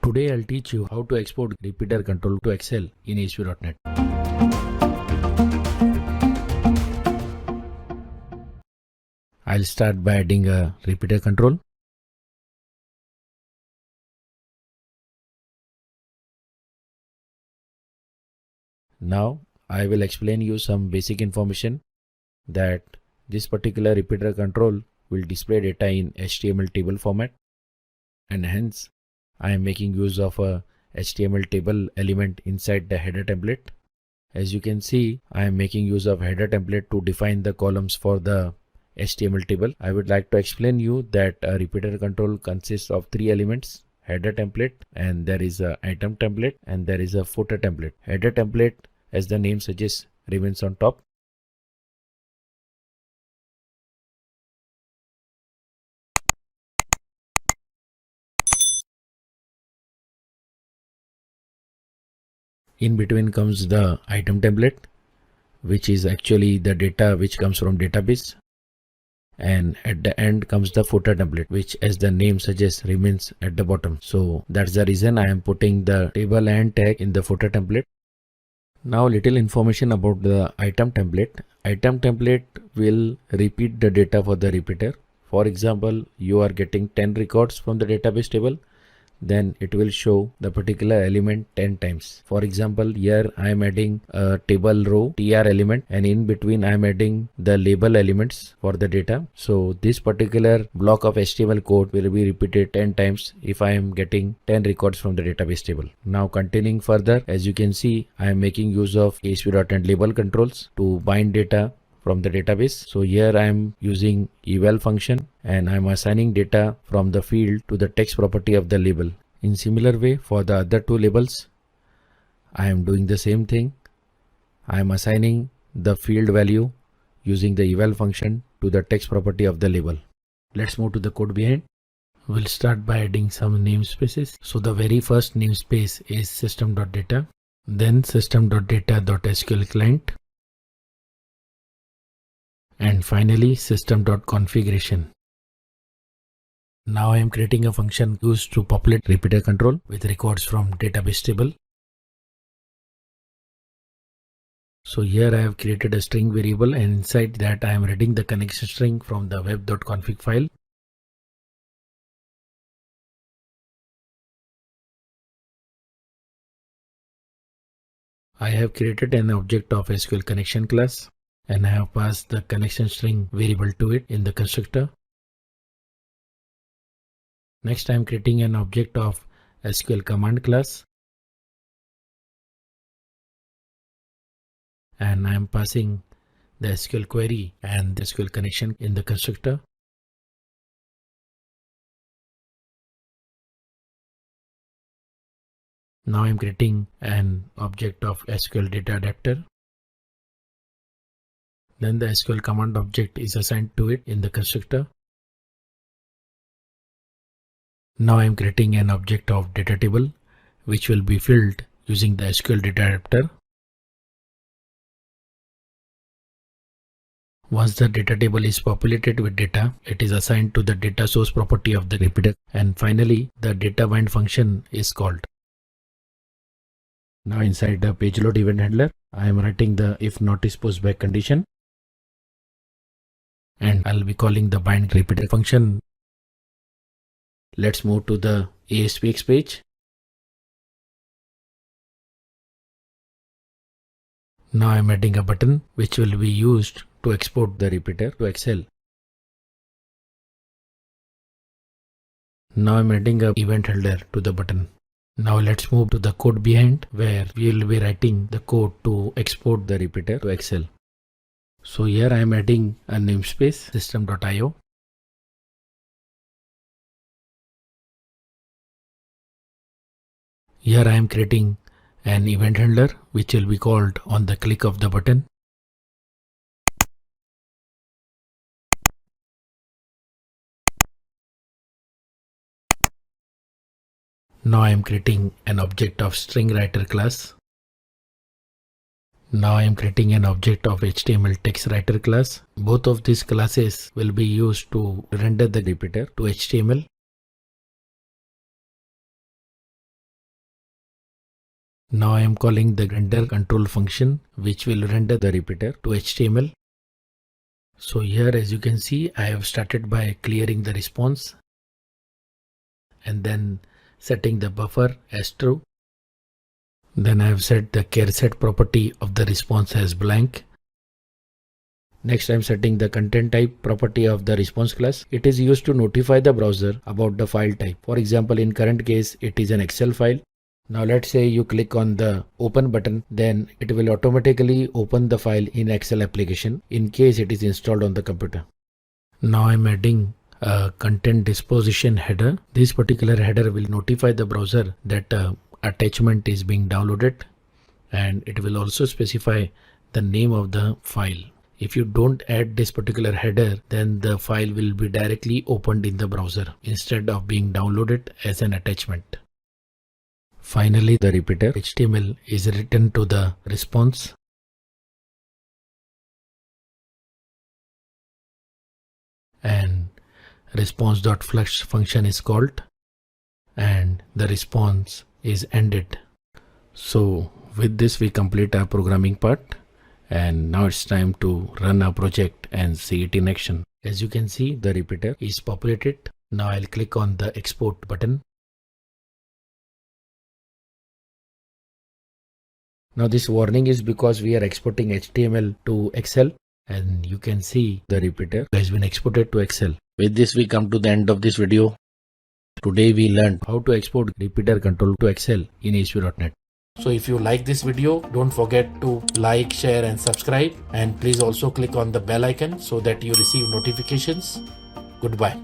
Today I'll teach you how to export repeater control to Excel in ASP.NET. I'll start by adding a repeater control. Now I will explain you some basic information that this particular repeater control will display data in HTML table format, and hence I am making use of a HTML table element inside the header template. As you can see, I am making use of header template to define the columns for the HTML table. I would like to explain you that a repeater control consists of three elements: header template, and there is a item template, and there is a footer template. Header template, as the name suggests, remains on top. In between comes the item template, which is actually the data which comes from database. And at the end comes the footer template, which, as the name suggests, remains at the bottom. So that's the reason I am putting the table and tag in the footer template. Now little information about the item template. Item template will repeat the data for the repeater. For example, you are getting 10 records from the database table, then it will show the particular element 10 times. For example, here I am adding a table row tr element, and in between I am adding the label elements for the data. So this particular block of HTML code will be repeated 10 times if I am getting 10 records from the database table. Now continuing further, as you can see, I am making use of ASP.NET label controls to bind data from the database. So here I am using eval function, and I am assigning data from the field to the text property of the label. In similar way, for the other two labels, I am doing the same thing. I am assigning the field value using the eval function to the text property of the label. Let's move to the code behind. We'll start by adding some namespaces. So the very first namespace is system.data, then system.data.sql client, and finally system.configuration. Now I am creating a function used to populate repeater control with records from database table. So here I have created a string variable, and inside that I am reading the connection string from the web.config file. I have created an object of SQL connection class, and I have passed the connection string variable to it in the constructor. Next I am creating an object of SQL command class, and I am passing the SQL query and the SQL connection in the constructor. Now I am creating an object of SQL data adapter. Then the SQL command object is assigned to it in the constructor. Now I am creating an object of data table, which will be filled using the SQL data adapter. Once the data table is populated with data, it is assigned to the data source property of the repeater, and finally the data bind function is called. Now inside the page load event handler, I am writing the if notice postback condition, and I'll be calling the bind repeater function. Let's move to the ASPX page. Now I'm adding a button which will be used to export the repeater to Excel. Now I'm adding an event handler to the button. Now let's move to the code behind, where we will be writing the code to export the repeater to Excel. So here I am adding a namespace system.io. Here I am creating an event handler which will be called on the click of the button. Now I am creating an object of string writer class. Now I am creating an object of HTML text writer class. Both of these classes will be used to render the repeater to HTML. Now I am calling the render control function which will render the repeater to HTML. So here as you can see, I have started by clearing the response and then setting the buffer as true. Then I have set the charset property of the response as blank. Next I am setting the content type property of the response class. It is used to notify the browser about the file type. For example, in current case, it is an Excel file. Now let's say you click on the open button, then it will automatically open the file in Excel application in case it is installed on the computer. Now I'm adding a content disposition header. This particular header will notify the browser that attachment is being downloaded, and it will also specify the name of the file. If you don't add this particular header, then the file will be directly opened in the browser instead of being downloaded as an attachment. Finally, the repeater HTML is written to the response. And response.flush function is called and the response is ended. So with this we complete our programming part, and now it's time to run our project and see it in action. As you can see, the repeater is populated. Now I'll click on the export button. Now this warning is because we are exporting HTML to Excel, and you can see the repeater has been exported to Excel. With this we come to the end of this video. Today we learned how to export repeater control to Excel in ASP.NET. So if you like this video, don't forget to like, share and subscribe, and please also click on the bell icon so that you receive notifications. Goodbye.